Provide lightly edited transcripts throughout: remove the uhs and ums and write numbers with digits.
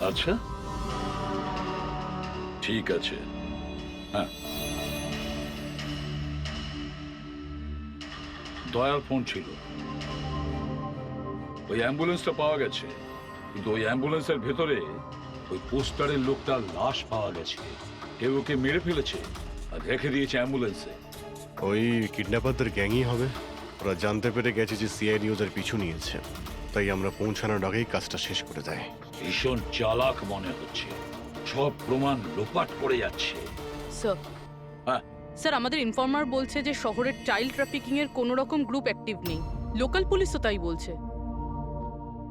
আচ্ছা, ঠিক আছে। হ্যাঁ, দয়ার ফোন ছিল। ওই অ্যাম্বুলেন্সটা পাওয়া গেছে, কিন্তু ওই অ্যাম্বুলেন্সের ভেতরে ওই পোস্টারের লোকটার লাশ পাওয়া গেছে। কেউ ওকে মেরে ফেলেছে আর রেখে দিয়েছে অ্যাম্বুলেন্সে। ওই কিডন্যাপারদের গ্যাংই হবে। ওরা জানতে পেরে গেছে যে সিআইডি ওদের পিছু নিয়েছে, তাই আমরা পৌঁছানোর আগেই কাজটা শেষ করে দেয়। ভীষণ চালাক মনে হচ্ছে, সব প্রমাণ লোপাট করে যাচ্ছে। স্যার, হ্যাঁ, স্যার আমাদের ইনফর্মার বলছে যে শহরের চাইল্ড ট্রাফিকিং এর কোনো রকম গ্রুপ অ্যাক্টিভ নেই। লোকাল পুলিশও তাই বলছে।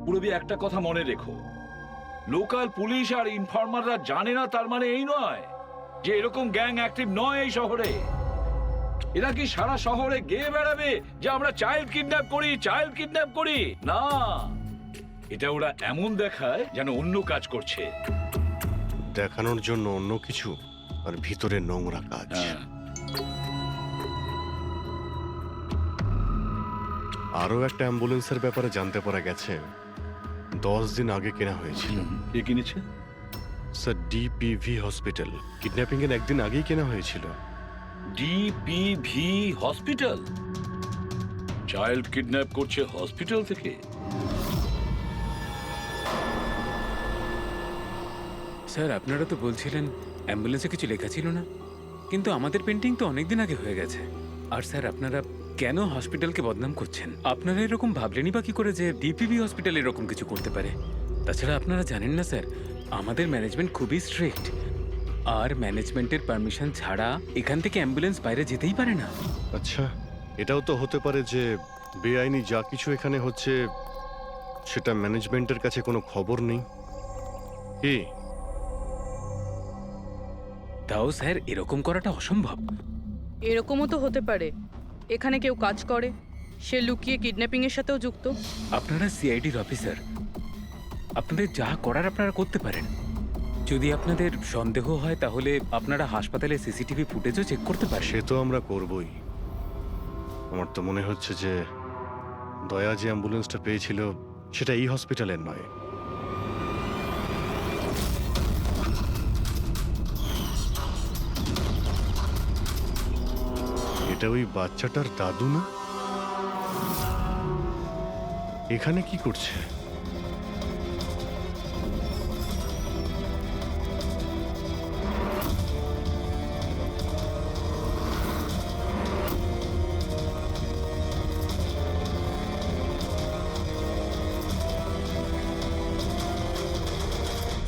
পুরবি একটা কথা মনে রেখো, লোকাল পুলিশ আর ইনফর্মাররা জানে না তার মানে এই নয় যে এরকম গ্যাং অ্যাক্টিভ নয় এই শহরে। এরা কি সারা শহরে গেয়ে বেড়াবে যে আমরা চাইল্ড কিডন্যাপ করি, চাইল্ড কিডন্যাপ করি? না, এটা ওরা এমন দেখায় যেন অন্য কাজ করছে। দেখানোর জন্য অন্য কিছু আর ভিতরে নোংরা কাজ। হ্যাঁ, আরও একটা অ্যাম্বুলেন্সের ব্যাপারে জানতে পারা গেছে 10 দিন আগে কেনা হয়েছিল। কে কিনেছে? Sir, ডিপিভি hospital. কিডন্যাপিং এর একদিন আগেই কেনা হয়েছিল। ডিপিভি হসপিটাল? চাইল্ড কিডন্যাপ করছে হসপিটাল থেকে? স্যার, আপনারা তো বলছিলেন অ্যাম্বুলেন্সে কিছু লেখা ছিল না, কিন্তু আমাদের পেন্টিং তো অনেকদিন আগে হয়ে গেছে। আর স্যার, আপনারা কেন হসপিটালকে বদনাম করছেন? আপনারা এরকম ভাবলেনই বা কি করে যে ডিপিবি হসপিটাল এরকম কিছু করতে পারে? তাছাড়া আপনারা জানেন না স্যার, আমাদের ম্যানেজমেন্ট খুবই স্ট্রিক্ট, আর ম্যানেজমেন্টের পারমিশন ছাড়া এখান থেকে অ্যাম্বুলেন্স বাইরে যেতেই পারে না। আচ্ছা, এটাও তো হতে পারে যে বেআইনি যা কিছু এখানে হচ্ছে সেটা ম্যানেজমেন্টের কাছে কোনো খবর নেই। কি? তাও স্যার, এরকম করাটা অসম্ভব। এরকমও তো হতে পারে এখানে কেউ কাজ করে, সে লুকিয়ে কিডন্যাপিং এর সাথেও যুক্ত। আপনারা সিআইডির অফিসার, আপনাদের যা করার আপনারা করতে পারেন। যদি আপনাদের সন্দেহ হয় তাহলে আপনারা হাসপাতালে সিসিটিভি ফুটেজও চেক করতে পারেন। সে তো আমরা করবই। আমার তো মনে হচ্ছে যে দয়া যে অ্যাম্বুলেন্সটা পেয়েছিল সেটা এই হসপিটালের নয়। এটা ওই বাচ্চাটার দাদু না? এখানে কি করছে?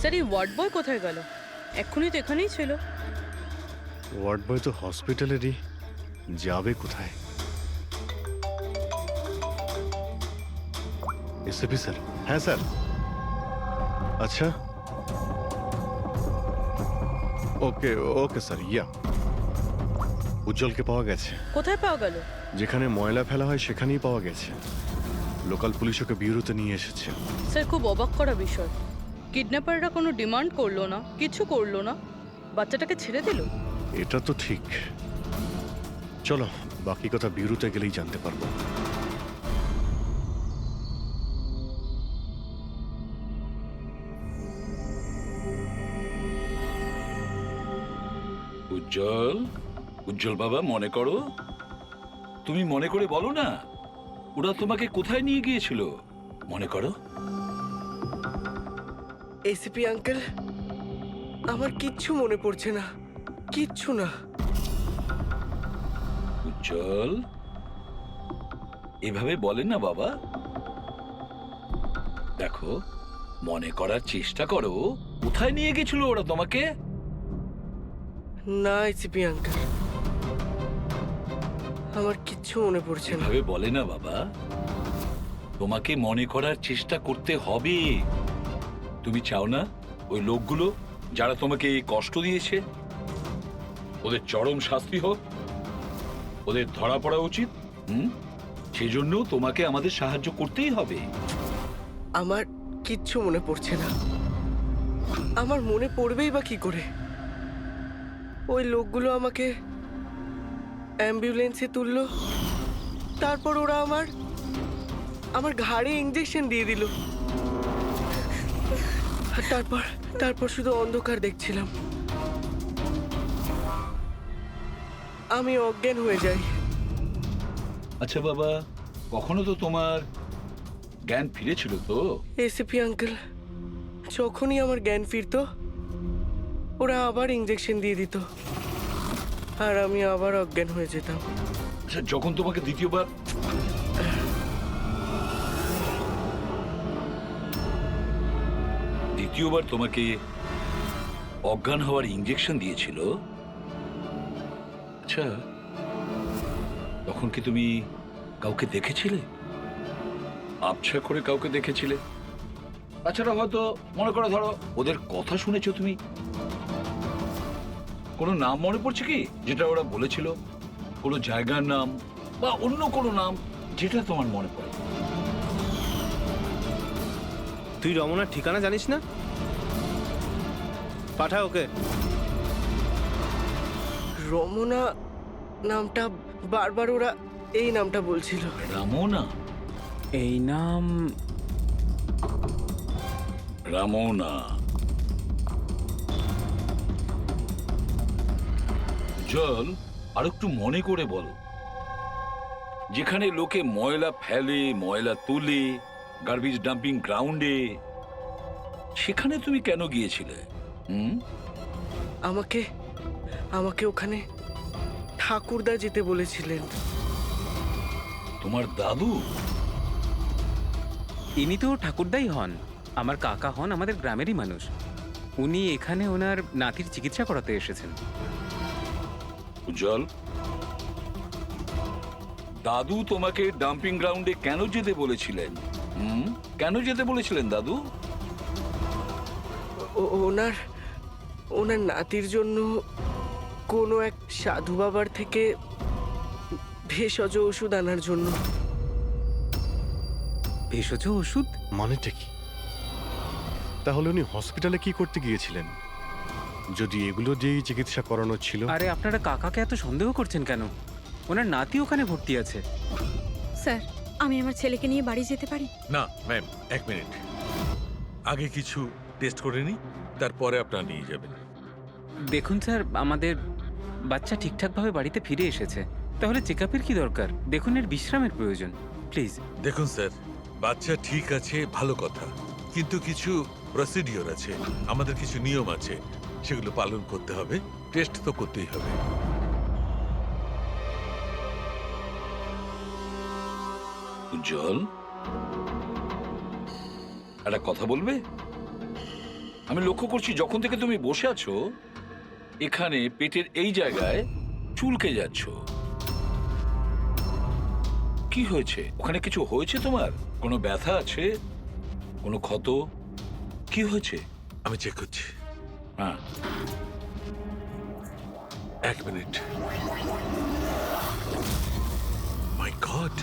স্যার, এই ওয়ার্ড বয় কোথায় গেল? এক্ষুনি তো এখানেই ছিল। ওয়ার্ড বয় তো হসপিটালেরই, যাবে কোথায়? SAP sir. হ্যাঁ স্যার। আচ্ছা, ওকে ওকে স্যার। উজ্জ্বলকে পাওয়া গেছে। কোথায় পাওয়া গেল? যেখানে ময়লা ফেলা হয় সেখানেই পাওয়া গেছে। লোকাল পুলিশ ওকে ব্যুরোতে নিয়ে এসেছে। স্যার, খুব অবাক করা বিষয়, কিডন্যাপাররা কোনো ডিমান্ড করলো না, কিছু করলো না, বাচ্চাটাকে ছেড়ে দিল। এটা তো ঠিক। চলো, বাকি কথা ব্যুরোতে গেলেই জানতে পারবো। উজ্জ্বল, উজ্জ্বল বাবা, মনে করো, তুমি মনে করে বলো না ওরা তোমাকে কোথায় নিয়ে গিয়েছিল। মনে করো। এসিপি আঙ্কেল, আমার কিচ্ছু মনে পড়ছে না, কিচ্ছু না। উজ্জ্বল, এভাবে বলেন না বাবা। দেখো, মনে করার চেষ্টা করো, কোথায় নিয়ে গেছিল ওরা তোমাকে? না এসিপি আঙ্কেল, আমার কিচ্ছু মনে পড়ছে না। এভাবে বলে না বাবা, তোমাকে মনে করার চেষ্টা করতে হবে। তুমি চাও না ওই লোকগুলো যারা তোমাকে এই কষ্ট দিয়েছে ওদের চরম শাস্তি হোক, ওদের ধরা পড়া উচিত? সেজন্য তোমাকে আমাদের সাহায্য করতেই হবে। আমার কিচ্ছু মনে পড়ছে না। আমার মনে পড়বেই বা কি করে? ওই লোকগুলো আমাকে অ্যাম্বুলেন্সে তুললো, তারপর ওরা আমার ঘাড়ে ইঞ্জেকশন দিয়ে দিল। আর তারপর শুধু অন্ধকার দেখছিলাম। আমি অজ্ঞান হয়ে যাই। আচ্ছা বাবা, কখনো তো তোমার জ্ঞান ফিরেছিল তো? এসিপি আঙ্কেল, যখনই আমার জ্ঞান ফিরতো ওরা আবার ইঞ্জেকশন দিয়ে দিত আর আমি আবার অজ্ঞান হয়ে যেতাম। আচ্ছা, যখন তোমাকে দ্বিতীয়বার তোমাকে অজ্ঞান হওয়ার ইঞ্জেকশন দিয়েছিল, আচ্ছা তখন কি তুমি কাউকে দেখেছিলে? আবছা করে কাউকে দেখেছিলে? তাছাড়া হয়তো মনে করো, ধরো ওদের কথা শুনেছো তুমি, কোনো নাম মনে পড়ছে কি যেটা ওরা বলেছিল? কোনো জায়গার নাম বা অন্য কোনো নাম যেটা তোমার মনে পড়ে? তুই রমনার ঠিকানা জানিস না? পাঠা ওকে। রমনা নামটা বারবার ওরা এই নামটা বলছিল। রামোনা? এই নাম রামোনা। জল, আর একটু মনে করে বলো, যেখানে লোকে ময়লা ফেলে, ময়লা তুলে, গার্বেজ ডাম্পিং গ্রাউন্ডে, সেখানে তুমি কেন গিয়েছিলে? আমাকে ওখানে ঠাকুরদা যেতে বলেছিলেন। তোমার দাদু? ইনি তো ঠাকুরদাই হন, আমার কাকা হন, আমাদের গ্রামেরই মানুষ। উনি এখানে ওনার নাতির চিকিৎসা করাতে এসেছেন। উজ্জ্বল, দাদু তোমাকে ডাম্পিং গ্রাউন্ডে কেন যেতে বলেছিলেন? কেন যেতে বলেছিলেন দাদু? ওনার নাতির জন্য কোনো এক সাধু বাবার থেকে ভেষজ ওষুধ আনার জন্য। ভেষজ ওষুধ? মানেটা কি? তাহলে উনি হসপিটালে কি করতে গিয়েছিলেন যদি এগুলো দিয়েই চিকিৎসা করানো ছিল? আরে আপনারা কাকাকে এত সন্দেহ করছেন কেন? ওনার নাতি ওখানে ভর্তি আছে। স্যার, আমি আমার ছেলেকে নিয়ে বাড়ি যেতে পারি? না ম্যাম, এক মিনিট, আগে কিছু টেস্ট করে নিই, তারপরে আপনারা নিয়ে যাবেন। দেখুন স্যার, আমাদের বাচ্চা ঠিকঠাকভাবে বাড়িতে ফিরে এসেছে, তাহলে চেক আপের কি দরকার? দেখুন, এর বিশ্রামের প্রয়োজন, প্লিজ। দেখুন স্যার, বাচ্চা ঠিক আছে, ভালো কথা, কিন্তু কিছু প্রসিডিওর আছে, আমাদের কিছু নিয়ম আছে, সেগুলো পালন করতে হবে, টেস্ট তো করতেই হবে। উজ্জ্বল, একটা কথা বলবে? আমি লক্ষ্য করছি যখন থেকে তুমি বসে আছো এখানে, পেটের এই জায়গায় চুলকে যাচ্ছ। কি হয়েছে? ওখানে কিছু হয়েছে তোমার? কোনো ব্যথা আছে? কোনো ক্ষত? কি হয়েছে? আমি চেক করছি, হ্যাঁ। এক মিনিট। মাই গড,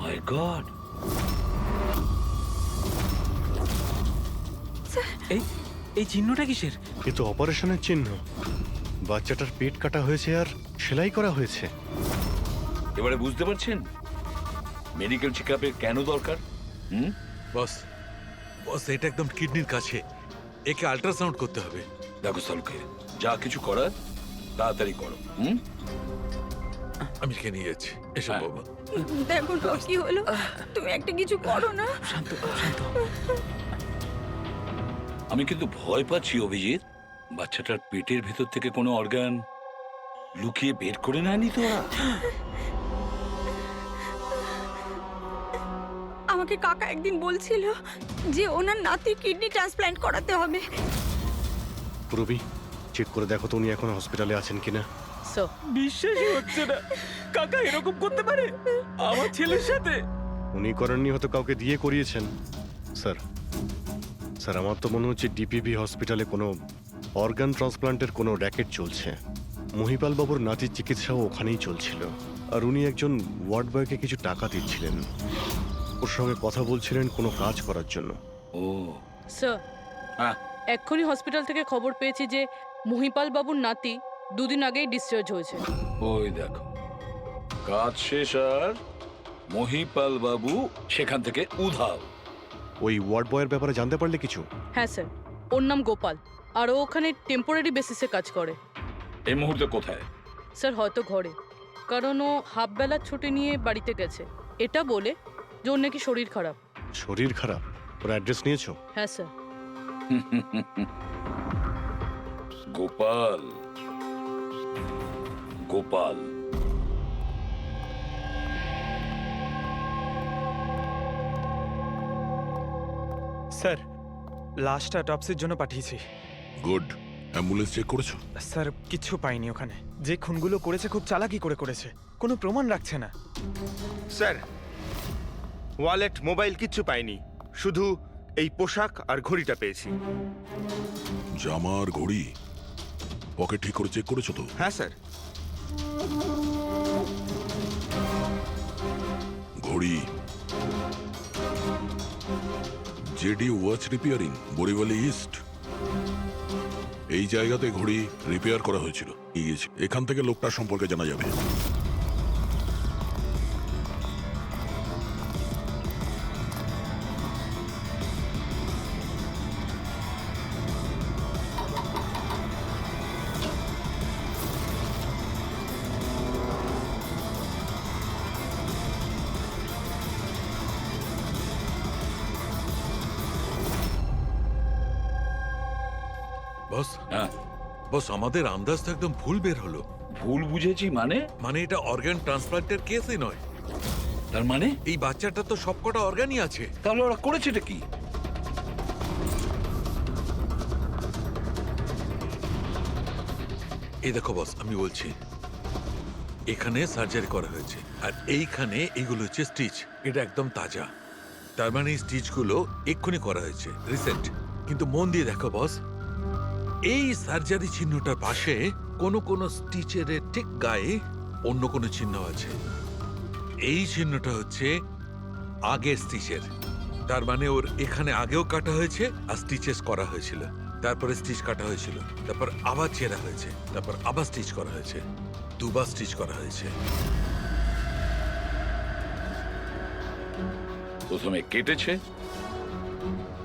মাই গড! এই এই চিহ্নটা কিসের? এ তো অপারেশনের চিহ্ন। বাচ্চাটার পেট কাটা হয়েছে আর সেলাই করা হয়েছে। এবারে বুঝতে পারছেন মেডিকেল চেক আপের কেন দরকার? বস, বস, এটা একদম কিডনির কাছে, একে আল্ট্রাসাউন্ড করতে হবে। দেখো সালুকে, যা কিছু করার তাড়াতাড়ি করো। আমি কে নিয়ে যাচ্ছি, এসো হ্যাঁ। বাবা। দেখুন ওর কি হলো, তুমি একটা কিছু করো না। শান্ত শান্ত। আমি কিন্তু ভয় পাচ্ছি অভিজিৎ, বাচ্চাটার পেটের ভেতর থেকে কোনো অর্গান লুকিয়ে বের করে নেয়নি তো ওরা? আমাকে কাকা একদিন বলছিল যে ওনার নাতির কিডনি ট্রান্সপ্ল্যান্ট করাতে হবে। পুরবি, চেক করে দেখো তো উনি এখন হসপিটালে আছেন কিনা। স্যার, বিশ্বাসই হচ্ছে না, কাকা এরকম করতে পারে আমার ছেলের সাথে। উনি করেননি, হয়তো কাউকে দিয়ে করিয়েছেন। স্যার, স্যার আমার তো মনে হচ্ছে ডিপিভি হসপিটালে কোনো অর্গান ট্রান্সপ্লান্টের কোনো র্যাকেট চলছে। মহিপাল বাবুর নাতির চিকিৎসাও ওখানেই চলছিল, আর উনি একজন ওয়ার্ড বয়কে কিছু টাকা দিচ্ছিলেন, ওর সঙ্গে কথা বলছিলেন কোনো কাজ করার জন্য। ও স্যার, হ্যাঁ, এক্ষুনি হসপিটাল থেকে খবর পেয়েছি যে মহিপাল বাবুর নাতি দুদিন আগেই ডিসচার্জ হয়েছে। ওই দেখো, কাজ শেষ আর মহিপাল বাবু সেখান থেকে উধাও। ওই ওয়ার্ড বয়ের ব্যাপারে জানতে পারলে কিছু? হ্যাঁ স্যার, ওর নাম গোপাল, আর ও ওখানে টেম্পোরারি বেসিসে কাজ করে। এই মুহূর্তে কোথায়? স্যার হয়তো ঘরে, কারণ ও হাফ বেলার ছুটি নিয়ে বাড়িতে গেছে, এটা বলে যে ওর নাকি শরীর খারাপ। শরীর খারাপ? ওর অ্যাড্রেস নিয়েছো? হ্যাঁ স্যার। গোপাল, গোপাল। স্যার, লাশটা অটপসির জন্য পাঠিয়েছি। গুড। অ্যাম্বুলেন্স চেক করেছো? স্যার, কিচ্ছু পাইনি ওখানে। যে খুনগুলো করেছে খুব চালাকি করে করেছে, কোনো প্রমাণ রাখছে না। স্যার, ওয়ালেট মোবাইল কিচ্ছু পাইনি, শুধু এই পোশাক আর ঘড়িটা পেয়েছি। জামা আর ঘড়ি পকেট ঠিক করে চেক করেছো তো? হ্যাঁ স্যার। ঘড়ি জেডি ওয়াচ রিপেয়ারিং, বরিওয়ালি ইস্ট। এই জায়গাতে ঘড়ি রিপেয়ার করা হয়েছিল। এখান থেকে লোকটার সম্পর্কে জানা যাবে। বস, হ্যাঁ, বস, আমাদের আন্দাজ তো একদম ভুল বের হলো। ভুল বুঝেছি মানে? মানে এটা অর্গান ট্রান্সপ্লান্টের কেসই নয়। তার মানে এই বাচ্চাটা তো সবকটা অর্গানই আছে। তাহলে ওরা করেছেটা কি? এই দেখো বস, আমি বলছি, এখানে সার্জারি করা হয়েছে আর এইখানে এইগুলো হচ্ছে স্টিচ। এটা একদম তাজা, তার মানে এই স্টিচগুলো এক্ষুনি করা হয়েছে, রিসেন্ট। কিন্তু মন দিয়ে দেখো বস, এই সার্জারি চিহ্নটার পাশে কোনো কোনো স্টিচের ঠিক গায়ে অন্য কোনো চিহ্ন আছে। এই চিহ্নটা হচ্ছে আগের স্টিচের, তার মানে ওর এখানে আগেও কাটা হয়েছে আর স্টিচেস করা হয়েছিল, তারপরে স্টিচ কাটা হয়েছিল, তারপর আবার চেরা হয়েছে, তারপর আবার স্টিচ করা হয়েছে, দুবার স্টিচ করা হয়েছে। প্রথমে কেটেছে,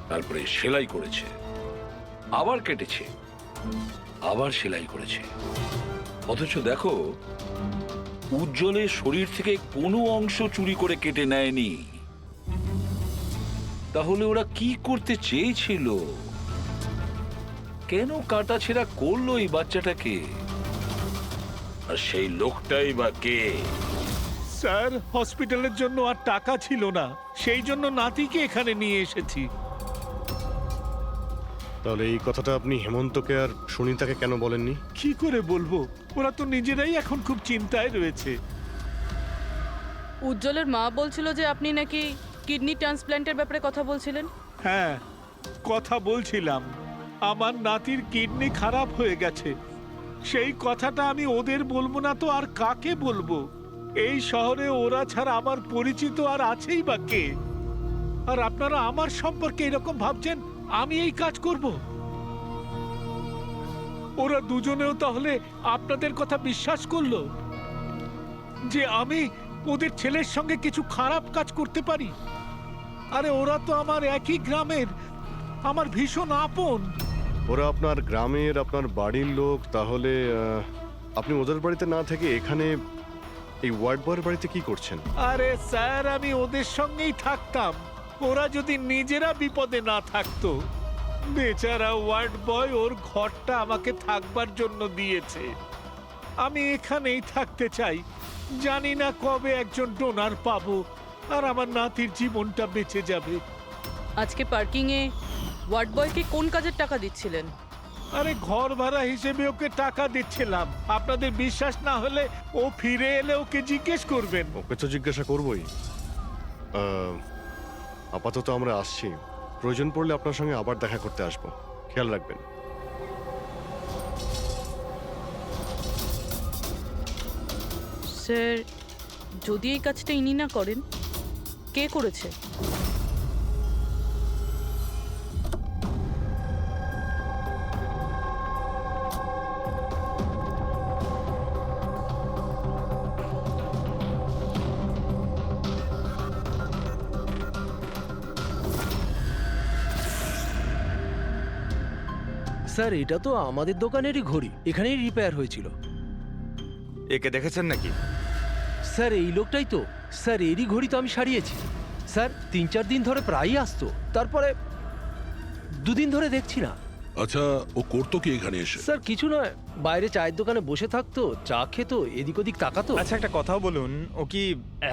তারপরে সেলাই করেছে, আবার কেটেছে, আবার সেলাই করেছে। অথচ দেখো, উজ্জ্বলের শরীর থেকে কোনো অংশ চুরি করে কেটে নেয়নি। তাহলে ওরা কি করতে চেয়েছিল? কেন কাটাছেঁড়া করলো এই বাচ্চাটাকে? আর সেই লোকটাই বা কে? স্যার, হসপিটালের জন্য আর টাকা ছিল না, সেই জন্য নাতিকে এখানে নিয়ে এসেছি। তাহলে এই কথাটা আপনি হেমন্তকে আর সুনিতাকে কেন বলেননি? কি করে বলবো, ওরা তো নিজেরাই এখন খুব চিন্তায় রয়েছে। উজ্জ্বলের মা বলছিল যে আপনি নাকি কিডনি ট্রান্সপ্ল্যান্টের ব্যাপারে কথা বলছিলেন। হ্যাঁ, কথা বলছিলাম। আমার নাতির কিডনি খারাপ হয়ে গেছে, সেই কথাটা আমি ওদের বলবো না তো আর কাকে বলবো? এই শহরে ওরা ছাড়া আমার পরিচিত আর আছেই বা কে? আর আপনারা আমার সম্পর্কে এরকম ভাবছেন আমি এই কাজ করব? ওরা দুজনেও তাহলে আপনাদের কথা বিশ্বাস করলো যে আমি ওদের ছেলের সঙ্গে কিছু খারাপ কাজ করতে পারি? আরে ওরা তো আমার একই গ্রামের, আমার ভীষণ আপন। ওরা আপনার গ্রামের, আপনার বাড়ির লোক, তাহলে আপনি ওদের বাড়িতে না থেকে এখানে এই ওয়ার্ড বয়ের বাড়িতে কি করছেন? আরে স্যার, আমি ওদের সঙ্গেই থাকতাম, ওরা যদি নিজেরা বিপদে না থাকতো। বেচারা ওয়ার্ড বয় ওর ঘরটা আমাকে থাকবার জন্য দিয়েছে। আমি এখানেই থাকতে চাই, জানি না কবে একজন ডোনার পাবো আর আমার নাতির জীবনটা বেঁচে যাবে। আজকে পার্কিংয়ে ওয়ার্ড বয়কে কোন কাজের টাকা দিচ্ছিলেন? আরে ঘর ভাড়া হিসেবে ওকে টাকা দিচ্ছিলাম। আপনাদের বিশ্বাস না হলে ও ফিরে এলে ওকে জিজ্ঞেস করবেন। ওকে তো জিজ্ঞাসা করবই। আপাতত আমরা আসছি, প্রয়োজন পড়লে আপনার সঙ্গে আবার দেখা করতে আসবো, খেয়াল রাখবেন। স্যার, যদি এই কাজটা ইনি না করেন, কে করেছে? স্যার এটা তো আমাদের দোকানেরই ঘড়ি, এখানেই রিপেয়ার হয়েছিল। একে দেখেছেন নাকি? স্যার এই লোকটাই তো, স্যার এরই ঘড়ি তো আমি সারিয়েছি। স্যার 3-4 দিন ধরে প্রায়ই আসতো, তারপরে 2 দিন ধরে দেখছি না। আচ্ছা, ও করতো কি এখানে এসে? স্যার কিছু নয়, বাইরে চায়ের দোকানে বসে থাকতো, চা খেতো, এদিক ওদিক তাকাতো। আচ্ছা একটা কথাও বলুন, ও কি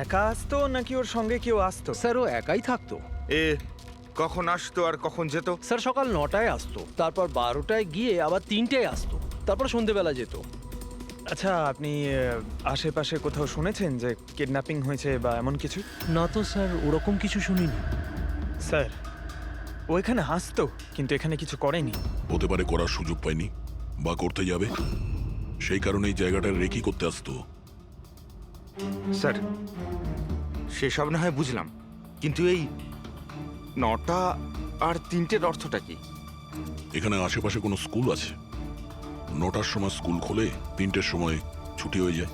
একা আসতো নাকি ওর সঙ্গে কেউ আসতো? স্যার ও একাই থাকতো। এ কখন আসতো আর কখন যেত? স্যার সকাল 9টায় আসতো, তারপর 12টায় গিয়ে আবার 3টায় আসতো, তারপর সন্ধেবেলা যেত। আচ্ছা আপনি আশেপাশে কোথাও শুনেছেন যে কিডন্যাপিং হয়েছে বা এমন কিছু? না তো স্যার, ওরকম কিছু শুনিনি। স্যার ও এখানে আসতো কিন্তু এখানে কিছু করেনি। হতে পারে করার সুযোগ পায়নি বা করতে যাবে, সেই কারণে এই জায়গাটা রেকি করতে আসতো। স্যার সেসব না হয় বুঝলাম, কিন্তু এই 9টা আর 3টের অর্থটা কি? এখানে আশেপাশে কোনো স্কুল আছে? 9টার সময় স্কুল খোলে, 3টের সময় ছুটি হয়ে যায়।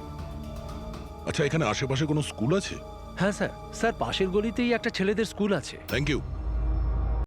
আচ্ছা, এখানে আশেপাশে কোনো স্কুল আছে? হ্যাঁ স্যার, স্যার পাশের গলিতেই একটা ছেলেদের স্কুল আছে। Thank you.